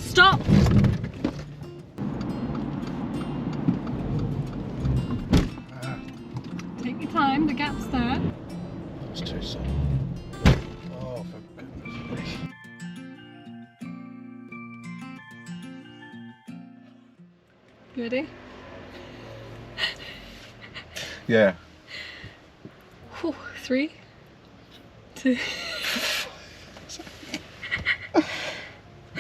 Stop! Take your time, the gap's there. It's too soft. Oh, for goodness sake. You ready? Yeah. Whew, 3, 2.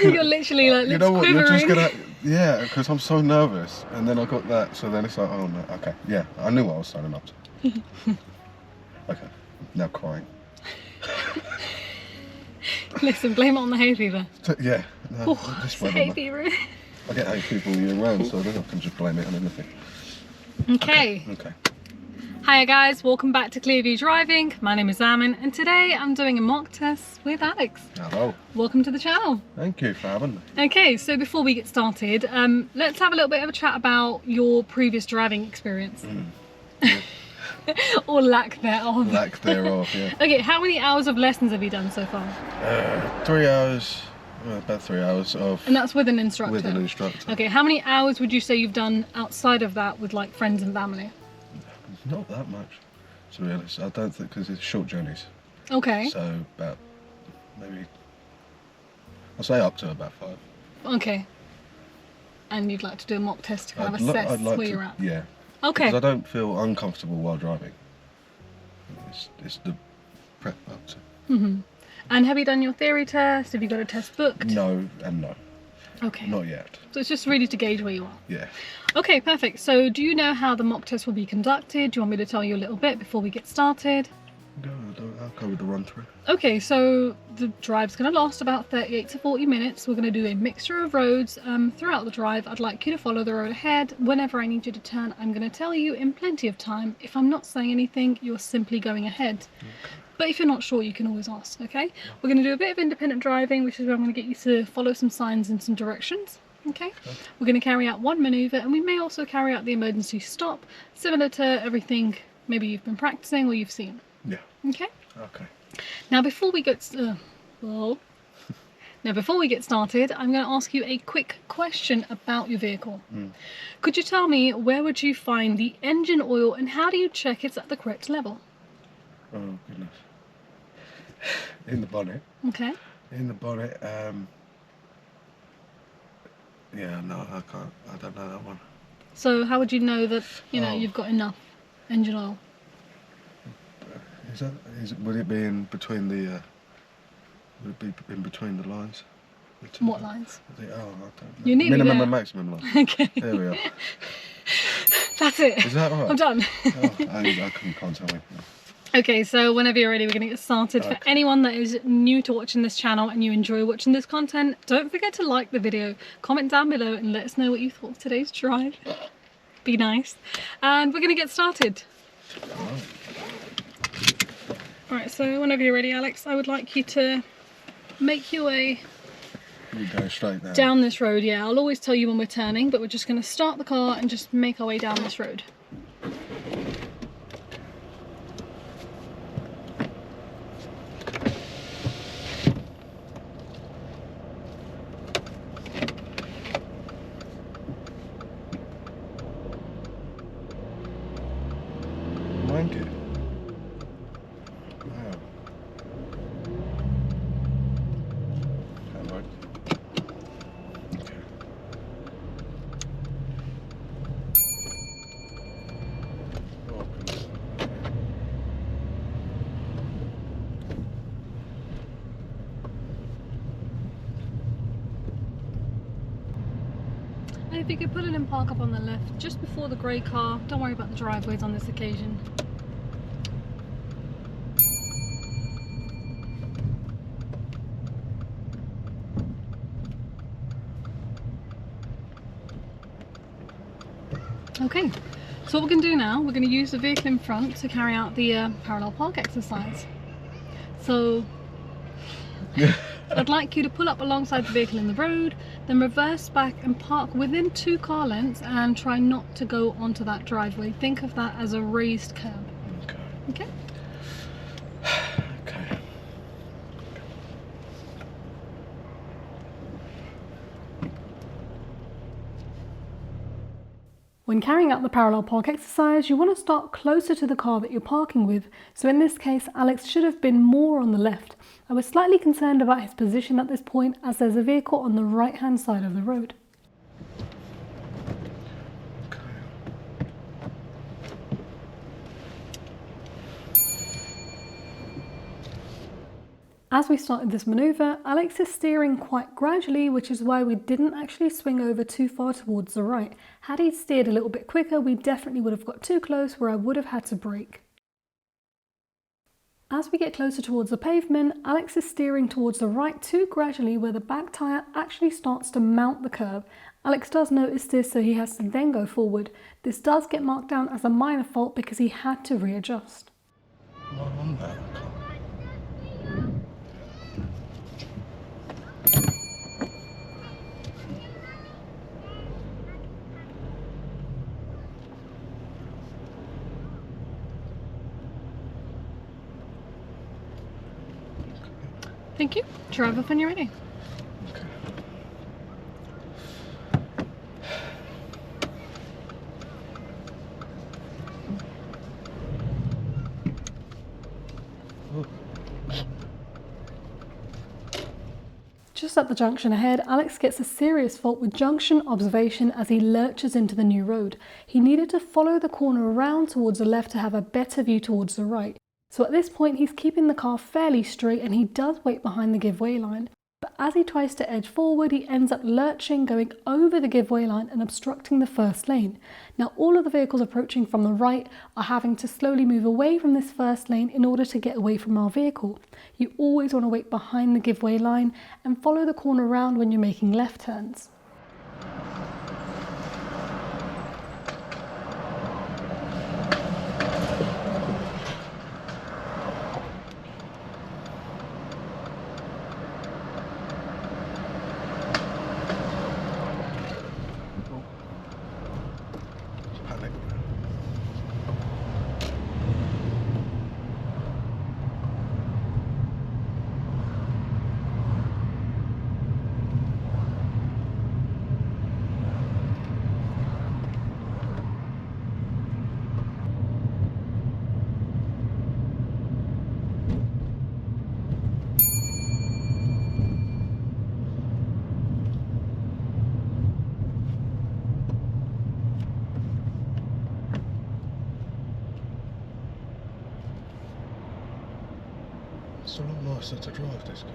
You're literally like, You know what? You're just quivering. gonna. Yeah, because I'm so nervous, and then I got that, so then it's like, oh no, okay, yeah, I knew what I was signing up to. Okay, now crying. Listen, blame it on the hay fever. Yeah, no, Oh, this it's weather, hay man. fever. I get hay fever all year round, so then I can just blame it on anything. Okay. Okay. Hiya guys, welcome back to Clearview Driving. My name is Aman and today I'm doing a mock test with Alex. Hello. Welcome to the channel. Thank you for having me. Okay, so before we get started, let's have a little bit of a chat about your previous driving experience. Yeah. Or lack thereof. Lack thereof, yeah. Okay, how many hours of lessons have you done so far? 3 hours, about 3 hours of. And that's with an instructor? With an instructor. Okay, how many hours would you say you've done outside of that with like friends and family? Not that much, to be honest. I don't think, because it's short journeys. Okay. So about, maybe, I'll say up to about 5. Okay. And you'd like to do a mock test to kind of assess I'd like where to, you're at? yeah. Okay. Because I don't feel uncomfortable while driving. It's the prep up to. Mm-hmm. And have you done your theory test? Have you got a test booked? No and no. Okay. Not yet. So it's just really to gauge where you are? Yeah. Okay, perfect. So do you know how the mock test will be conducted? Do you want me to tell you a little bit before we get started? I'll go with the run through. Okay, so the drive's going to last about 38 to 40 minutes. We're going to do a mixture of roads throughout the drive. I'd like you to follow the road ahead. Whenever I need you to turn, I'm going to tell you in plenty of time. If I'm not saying anything, you're simply going ahead. Okay. But if you're not sure, you can always ask, okay? We're going to do a bit of independent driving, which is where I'm going to get you to follow some signs and some directions, okay? We're going to carry out one manoeuvre, and we may also carry out the emergency stop, similar to everything maybe you've been practicing or you've seen. Yeah. Okay? Okay. Now before we get started, I'm going to ask you a quick question about your vehicle. Could you tell me where would you find the engine oil and how do you check it's at the correct level? Oh goodness. In the bonnet. Okay. In the bonnet. Yeah, no, I can't. I don't know that one. So how would you know that you've got enough engine oil? Would it be in between the? Would it be in between the lines? What lines? I don't know. You're nearly Minimum there. and maximum line. Okay. There we are. That's it. Is that right? I'm done. Oh, I can't tell me. Okay, so whenever you're ready, we're going to get started. Okay. For anyone that is new to watching this channel and you enjoy watching this content, don't forget to like the video, comment down below and let us know what you thought of today's drive. Be nice. And we're going to get started. Alright, so whenever you're ready, Alex, I would like you to make your way We go straight now. down this road. Yeah, I'll always tell you when we're turning, but we're just going to start the car and just make our way down this road. Thank you. Wow. Hello. Okay. Oh, goodness. And if you could put it in park up on the left, just before the grey car. Don't worry about the driveways on this occasion. Okay, so what we're going to do now, we're going to use the vehicle in front to carry out the parallel park exercise. So I'd like you to pull up alongside the vehicle in the road, then reverse back and park within 2 car lengths and try not to go onto that driveway. Think of that as a raised curb. Okay. Okay? Okay. When carrying out the parallel park exercise, you want to start closer to the car that you're parking with. So in this case, Alex should have been more on the left. I was slightly concerned about his position at this point as there's a vehicle on the right hand side of the road. As we started this manoeuvre, Alex is steering quite gradually, which is why we didn't actually swing over too far towards the right. Had he steered a little bit quicker, we definitely would have got too close where I would have had to brake. As we get closer towards the pavement, Alex is steering towards the right too gradually where the back tyre actually starts to mount the curb. Alex does notice this, so he has to then go forward. This does get marked down as a minor fault because he had to readjust. Thank you. Drive off when you're ready. Okay. Just at the junction ahead, Alex gets a serious fault with junction observation as he lurches into the new road. He needed to follow the corner around towards the left to have a better view towards the right. So at this point he's keeping the car fairly straight and he does wait behind the giveaway line. But as he tries to edge forward, he ends up lurching, going over the giveaway line and obstructing the first lane. Now all of the vehicles approaching from the right are having to slowly move away from this first lane in order to get away from our vehicle. You always want to wait behind the giveaway line and follow the corner around when you're making left turns. It's a lot nicer to drive this car.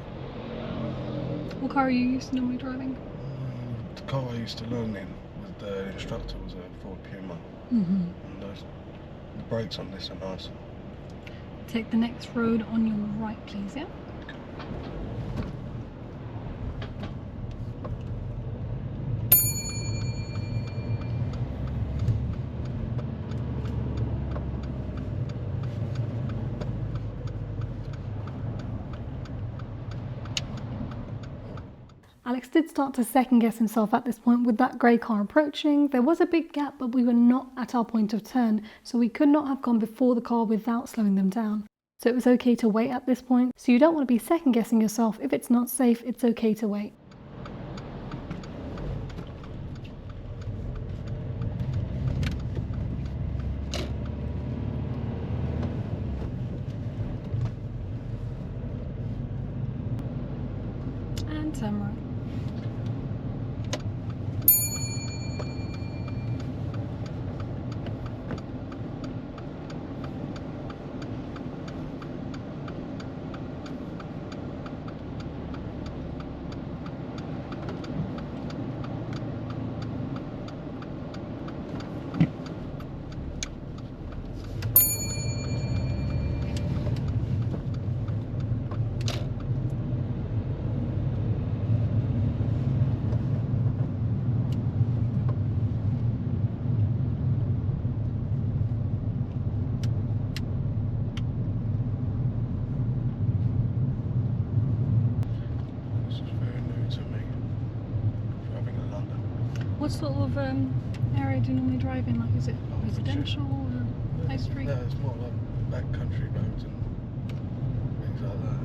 What car are you used to normally driving? The car I used to learn in with the instructor was a Ford Puma. Mm-hmm. And the brakes on this are nice. Take the next road on your right, please, yeah? Alex did start to second guess himself at this point with that grey car approaching. There was a big gap, but we were not at our point of turn, so we could not have gone before the car without slowing them down. So it was okay to wait at this point. So you don't want to be second guessing yourself. If it's not safe, it's okay to wait. And turn right. What sort of area do you normally drive in? Like, is it residential or high street? No, it's more like backcountry roads and things like that.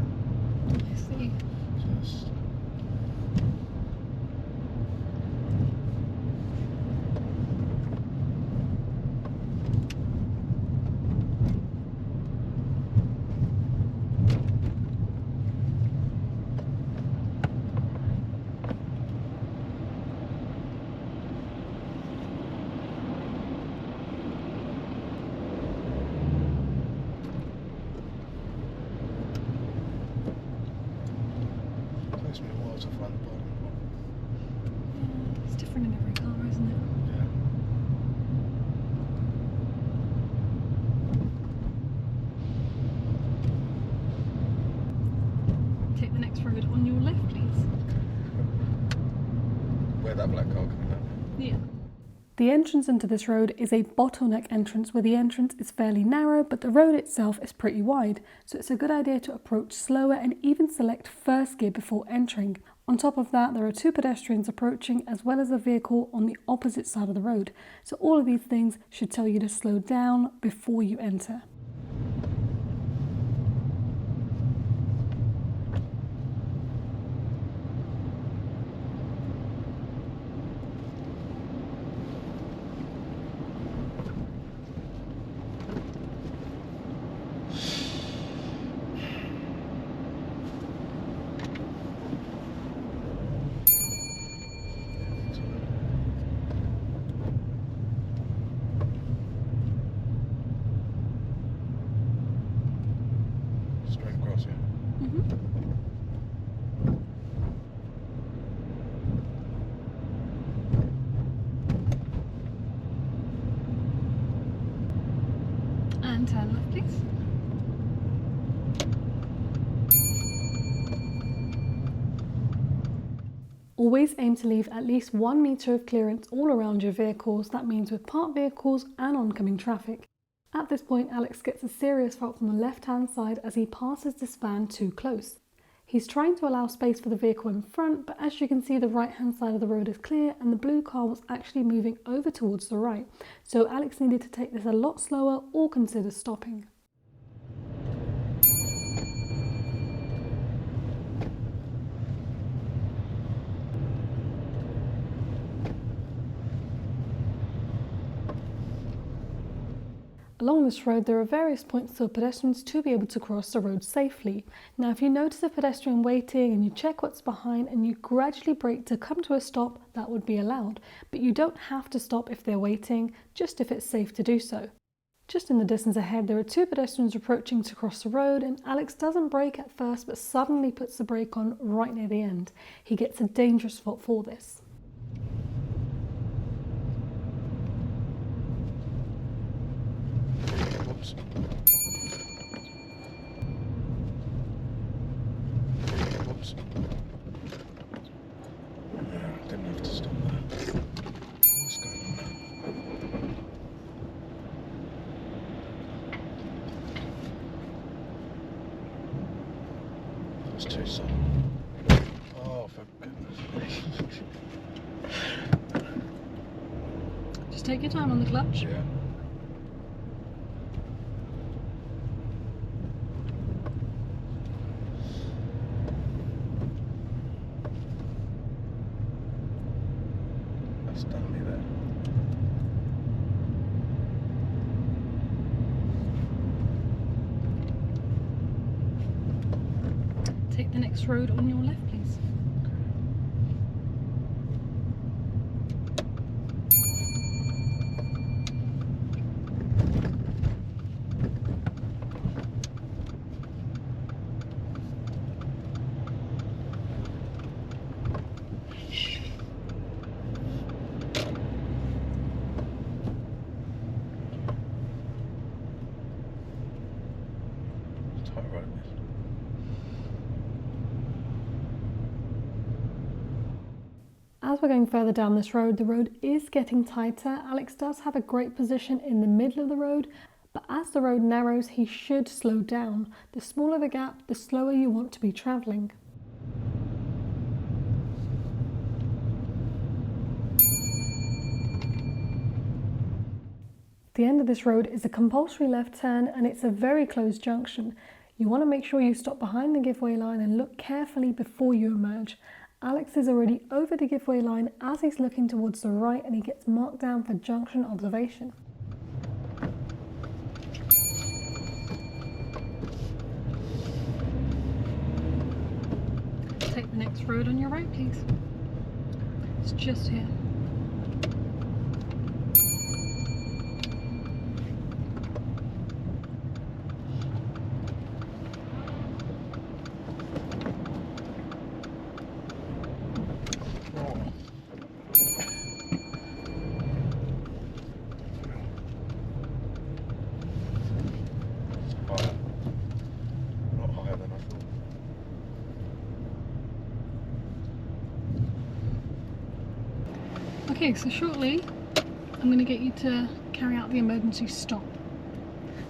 I see. Just different in every car, isn't it? Yeah. Take the next road on your left, please. Where that black car coming up? Yeah. The entrance into this road is a bottleneck entrance where the entrance is fairly narrow but the road itself is pretty wide, so it's a good idea to approach slower and even select first gear before entering. On top of that, there are 2 pedestrians approaching as well as a vehicle on the opposite side of the road, so all of these things should tell you to slow down before you enter. Straight across, yeah. And turn left, please. Always aim to leave at least 1 metre of clearance all around your vehicles. That means with parked vehicles and oncoming traffic. At this point, Alex gets a serious fault from the left-hand side as he passes this van too close. He's trying to allow space for the vehicle in front, but as you can see, the right-hand side of the road is clear and the blue car was actually moving over towards the right. So Alex needed to take this a lot slower or consider stopping. Along this road, there are various points for pedestrians to be able to cross the road safely. Now, if you notice a pedestrian waiting and you check what's behind and you gradually brake to come to a stop, that would be allowed. But you don't have to stop if they're waiting, just if it's safe to do so. Just in the distance ahead, there are 2 pedestrians approaching to cross the road, and Alex doesn't brake at first but suddenly puts the brake on right near the end. He gets a dangerous fault for this. Whoops. Whoops. Yeah, didn't have to stop there. What's going on now? That was too sudden. Oh, for goodness sake. Just take your time on the clutch. Yeah. That's done me there. Take the next road on your left, please. Tight road, this. As we're going further down this road, the road is getting tighter. Alex does have a great position in the middle of the road, but as the road narrows, he should slow down. The smaller the gap, the slower you want to be travelling. The end of this road is a compulsory left turn and it's a very closed junction. You want to make sure you stop behind the giveaway line and look carefully before you emerge. Alex is already over the giveaway line as he's looking towards the right and he gets marked down for junction observation. Take the next road on your right, please. It's just here. Okay, so shortly I'm going to get you to carry out the emergency stop.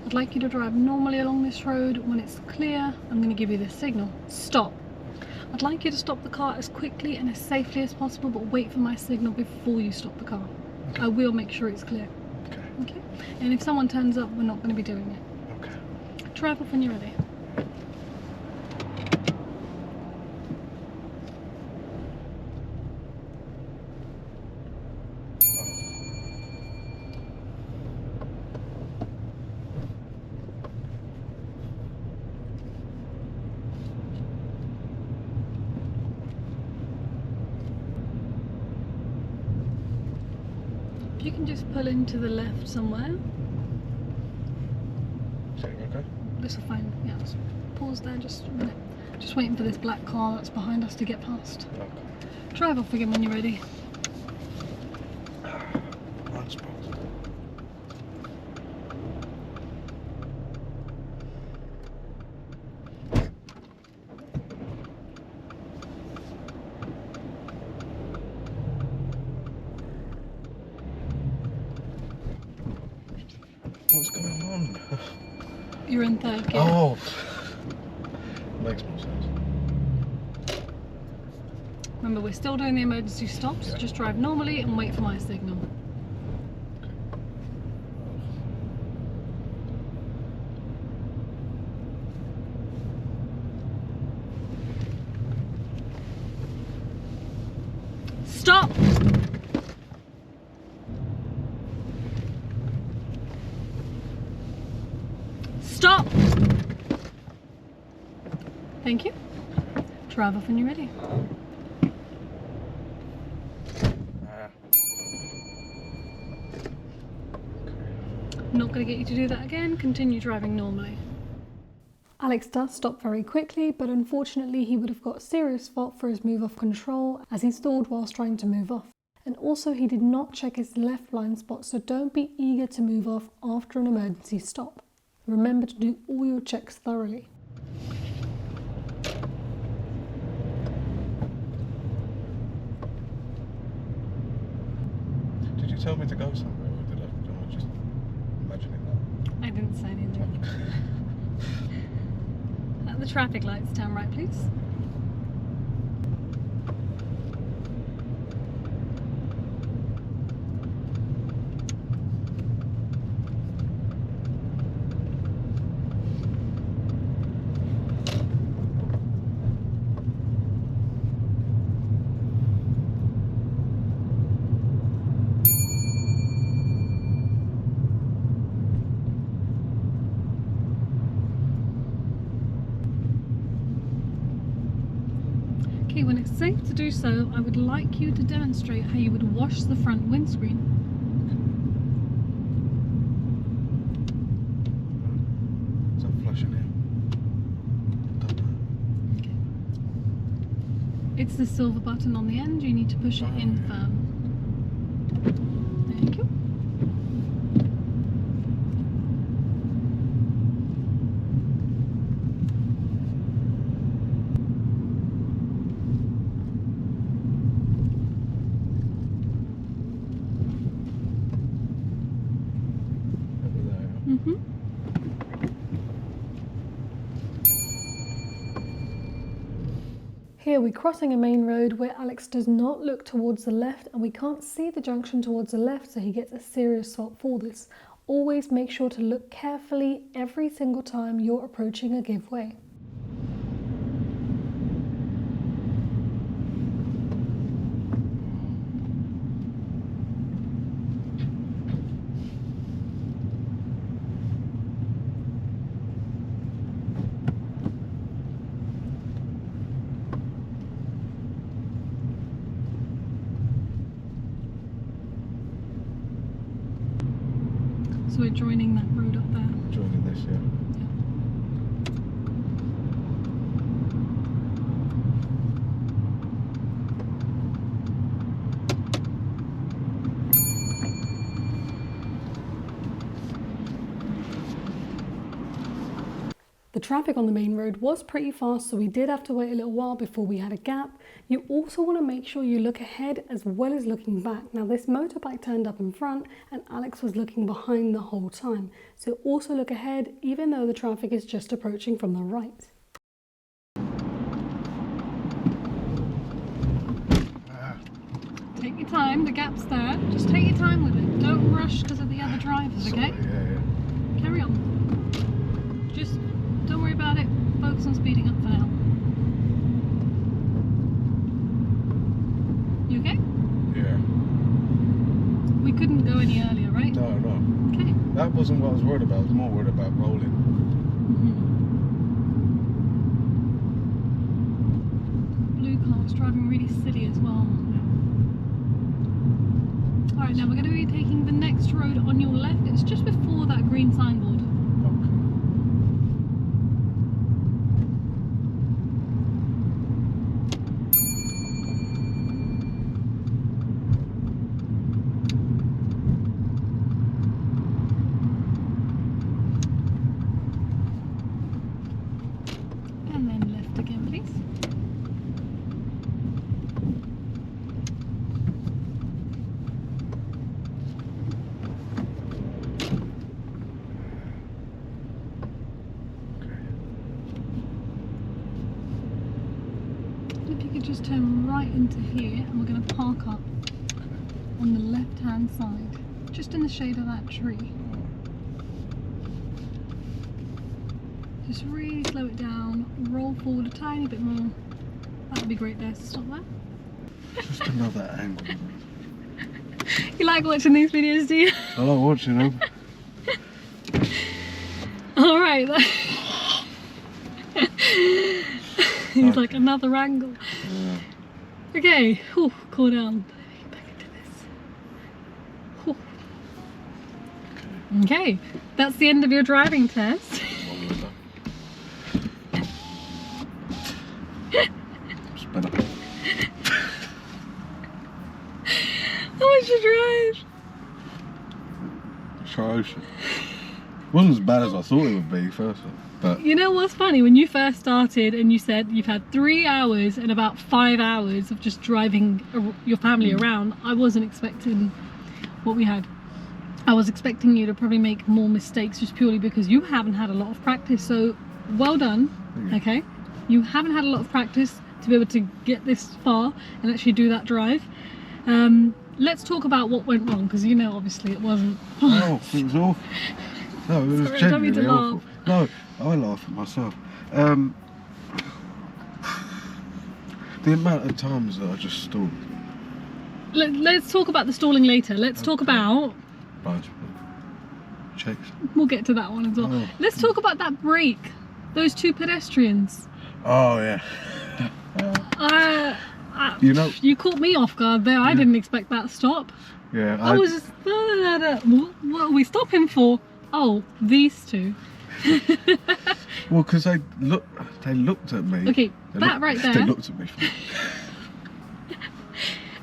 I'd like you to drive normally along this road. When it's clear, I'm going to give you this signal. Stop. I'd like you to stop the car as quickly and as safely as possible, but wait for my signal before you stop the car. Okay. I will make sure it's clear. Okay. Okay? And if someone turns up, we're not going to be doing it. Okay. Drive off when you're ready. If you can just pull into the left somewhere. Is everything okay? This will fine. Yeah, just pause there just a minute. Just waiting for this black car that's behind us to get past. Okay. Drive off again when you're ready. One spot. What's going on? You're in third gear. Oh! Makes more sense. Remember, we're still doing the emergency stops. Yeah. Just drive normally and wait for my signal. Stop! Stop! Thank you. Drive off when you're ready. I'm not going to get you to do that again. Continue driving normally. Alex does stop very quickly, but unfortunately he would have got serious fault for his move off control as he stalled whilst trying to move off. And also he did not check his left blind spot, so don't be eager to move off after an emergency stop. Remember to do all your checks thoroughly. Did you tell me to go somewhere, or did I just imagining that? I didn't say anything. At the traffic lights, turn right please. Okay, when it's safe to do so, I would like you to demonstrate how you would wash the front windscreen. Is that flushing here? Don't know. Okay. It's the silver button on the end, you need to push it in firm. Thank you. Here we're crossing a main road where Alex does not look towards the left and we can't see the junction towards the left, so he gets a serious fault for this. Always make sure to look carefully every single time you're approaching a give way. So we're joining that road up there. Joining this, yeah. The traffic on the main road was pretty fast, so we did have to wait a little while before we had a gap. You also want to make sure you look ahead as well as looking back. Now this motorbike turned up in front and Alex was looking behind the whole time. So also look ahead even though the traffic is just approaching from the right. Take your time, the gap's there. Just take your time with it. Don't rush because of the other drivers, okay? Yeah. Carry on. Just don't worry about it. Focus on speeding up for now. You okay? Yeah. We couldn't go any earlier, right? No. Okay. That wasn't what I was worried about. I was more worried about rolling. Blue car's driving really silly as well. Alright, now we're going to be taking the next road on your left. It's just before that green signboard. And then left again, please. If you could just turn right into here, and we're going to park up on the left hand side, just in the shade of that tree. Just really slow it down, roll forward a tiny bit more. That would be great there, so stop there. Just another angle. You like watching these videos, do you? I like watching them. Alright. He's like another angle. Yeah. Okay, whew, cool down. Get back into this. Whew. Okay, that's the end of your driving test. It's better. How was your drive? Atrocious. Wasn't as bad as I thought it would be first, but You know what's funny? When you first started and you said you've had 3 hours and about 5 hours of just driving your family around, I wasn't expecting what we had. I was expecting you to probably make more mistakes just purely because you haven't had a lot of practice. So well done, okay? You haven't had a lot of practice to be able to get this far and actually do that drive. Let's talk about what went wrong, because you know obviously it wasn't. oh, it was awful. No, it was Sorry, I don't mean to genuinely awful. laugh. No, I laugh at myself. The amount of times that I just stalled. Let's talk about the stalling later. Let's talk about... Right. Checks. We'll get to that one as well. Oh. Let's talk about that break. Those two pedestrians. Oh yeah. You know. You caught me off guard there. I didn't expect that stop. Yeah. I was just... What are we stopping for? Oh, these two. Well, because they looked at me. Okay, right there. They looked at me.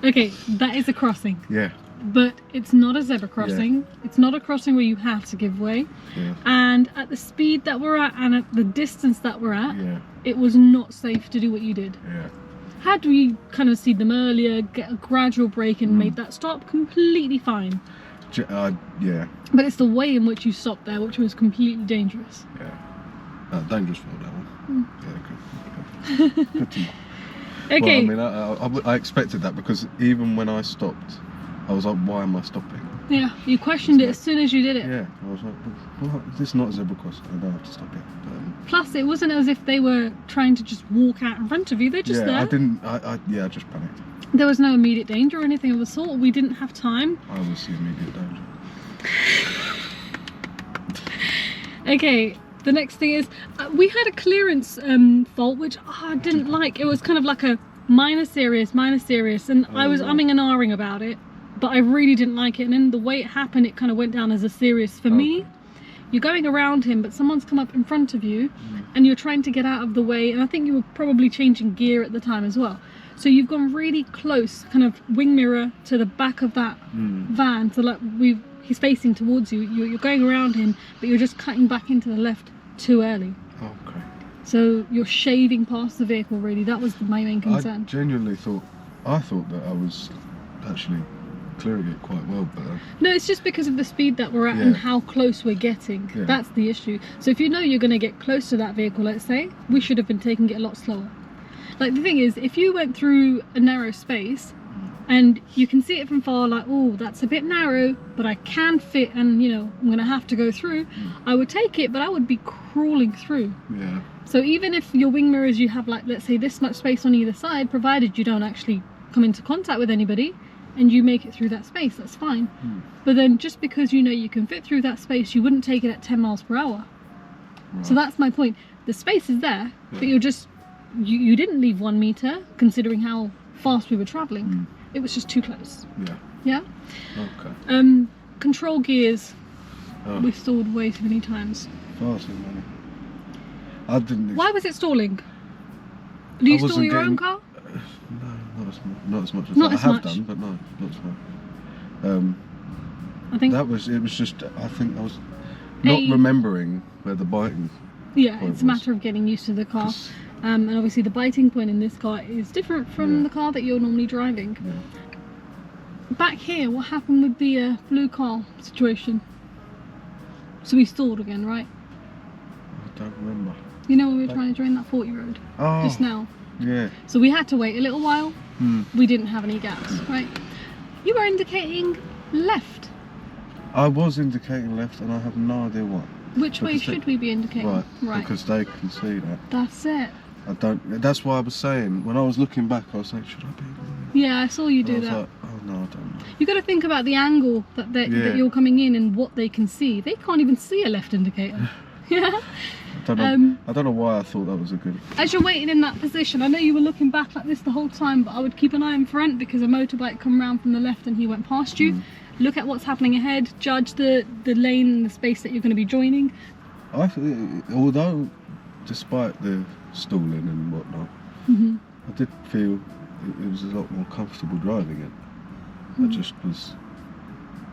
Okay, that is a crossing. Yeah. But it's not a zebra crossing. Yeah. It's not a crossing where you have to give way. Yeah. And at the speed that we're at and at the distance that we're at, yeah. It was not safe to do what you did. Yeah. Had we kind of seen them earlier, get a gradual break and made that stop, completely fine. Yeah. But it's the way in which you stopped there, which was completely dangerous. Yeah. Dangerous for that one. Yeah, good to know. Okay. Well, I mean, I expected that, because even when I stopped, I was like, why am I stopping? Yeah, you questioned it as soon as you did it. Yeah, I was like, well, this is not a zebra crossing, I don't have to stop here. Plus, it wasn't as if they were trying to just walk out in front of you, they're just there. I just panicked. There was no immediate danger or anything of the sort. We didn't have time. I was the immediate danger. Okay, the next thing is, we had a clearance fault, which I didn't like. It was kind of like a minor serious, and I was umming and ahhing about it, but I really didn't like it. And then the way it happened, it kind of went down as a serious for me. You're going around him, but someone's come up in front of you and you're trying to get out of the way, and I think you were probably changing gear at the time as well. So you've gone really close, kind of wing mirror to the back of that van, so like he's facing towards you. You're going around him, but you're just cutting back into the left too early. Okay. So you're shaving past the vehicle, really. That was my main concern. I genuinely thought that I was actually clearing it quite well, but no, it's just because of the speed that we're at and how close we're getting. That's the issue. So if you know you're going to get close to that vehicle, let's say, we should have been taking it a lot slower. Like, the thing is, if you went through a narrow space and you can see it from far, like, oh, that's a bit narrow, but I can fit, and you know, I'm going to have to go through, I would take it, but I would be crawling through. Yeah. So even if your wing mirrors, you have, like, let's say this much space on either side, provided you don't actually come into contact with anybody and you make it through that space, that's fine. But then just because you know you can fit through that space, you wouldn't take it at 10 miles per hour. Right. So that's my point. The space is there, but you're just, you didn't leave 1 meter considering how fast we were traveling. It was just too close. Yeah? Okay. Control gears. We stalled way too many times. Far too many. I didn't. Why was it stalling? Do you stall your own car? No, not as much as I have done, but no, not as much. I think that was. It was just. I think I was not remembering where the biting. Yeah, it's a matter of getting used to the car. And obviously the biting point in this car is different from the car that you're normally driving. Back here, what happened with the blue car situation? So we stalled again, right? I don't remember. You know when we were trying to join that 40 road? Just now? Yeah. So we had to wait a little while. We didn't have any gaps, right? You were indicating left. I was indicating left, and I have no idea why. Which way should we be indicating? Right. Because they can see that. That's it. I don't. That's why I was saying, when I was looking back, I was like, should I be? Yeah, I saw you do that. Like, oh no, I don't know. You got to think about the angle that you're coming in and what they can see. They can't even see a left indicator. Yeah. I don't know why I thought that was a good. As you're waiting in that position, I know you were looking back like this the whole time, but I would keep an eye in front because a motorbike come round from the left and he went past you. Look at what's happening ahead. Judge the lane and the space that you're going to be joining. Although, despite the stalling and whatnot, I did feel it was a lot more comfortable driving it. I just was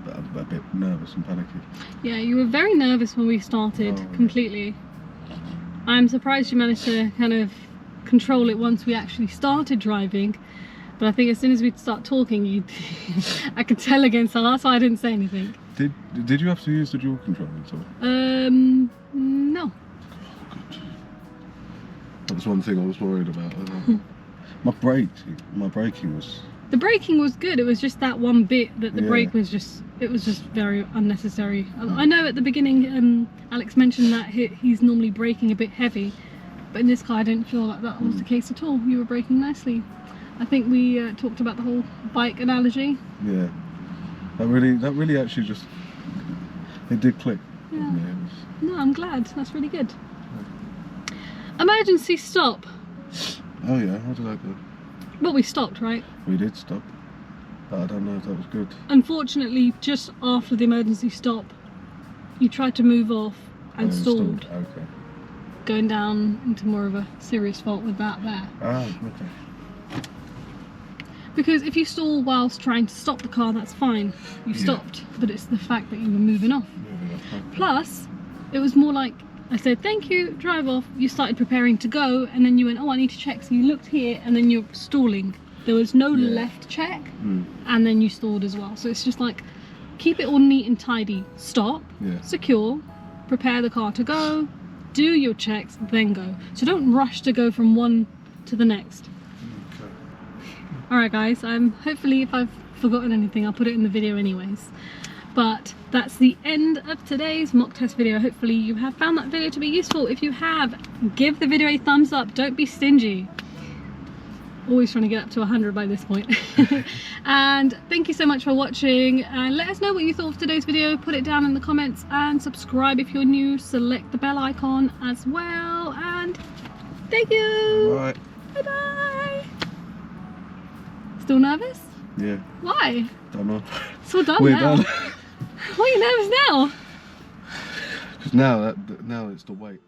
a bit nervous and panicky. Yeah, you were very nervous when we started, completely. I'm surprised you managed to kind of control it once we actually started driving. But I think as soon as we'd start talking, I could tell again, so that's why I didn't say anything. Did you have to use the dual control at all? No. Oh, good. That was one thing I was worried about. My braking was... The braking was good, it was just that one bit that the brake was just, it was just very unnecessary. I know at the beginning Alex mentioned that he's normally braking a bit heavy, but in this car I didn't feel like that was the case at all. You were braking nicely. I think we talked about the whole bike analogy. Yeah, that really actually just, it did click. Yeah. No, I'm glad, that's really good. Emergency stop. Oh yeah, how did that go? Well, we stopped, right? We did stop, but I don't know if that was good. Unfortunately, just after the emergency stop, you tried to move off and stalled. Okay. Going down into more of a serious fault with that there. Ah, okay. Because if you stall whilst trying to stop the car, that's fine. You stopped, but it's the fact that you were moving off. Plus, it was more like, I said, thank you, drive off. You started preparing to go, and then you went, oh, I need to check. So you looked here, and then you're stalling. There was no left check, and then you stalled as well. So it's just like, keep it all neat and tidy. Stop, secure, prepare the car to go, do your checks, then go. So don't rush to go from one to the next. Okay. Alright guys, hopefully if I've forgotten anything, I'll put it in the video anyways. But that's the end of today's mock test video. Hopefully you have found that video to be useful. If you have, give the video a thumbs up. Don't be stingy. Always trying to get up to 100 by this point. And thank you so much for watching. And let us know what you thought of today's video. Put it down in the comments and subscribe if you're new. Select the bell icon as well. And thank you. Bye. Bye-bye. Still nervous? Yeah. Why? Don't know. It's all done We're now. done. Why are you nervous now? Because now it's the weight.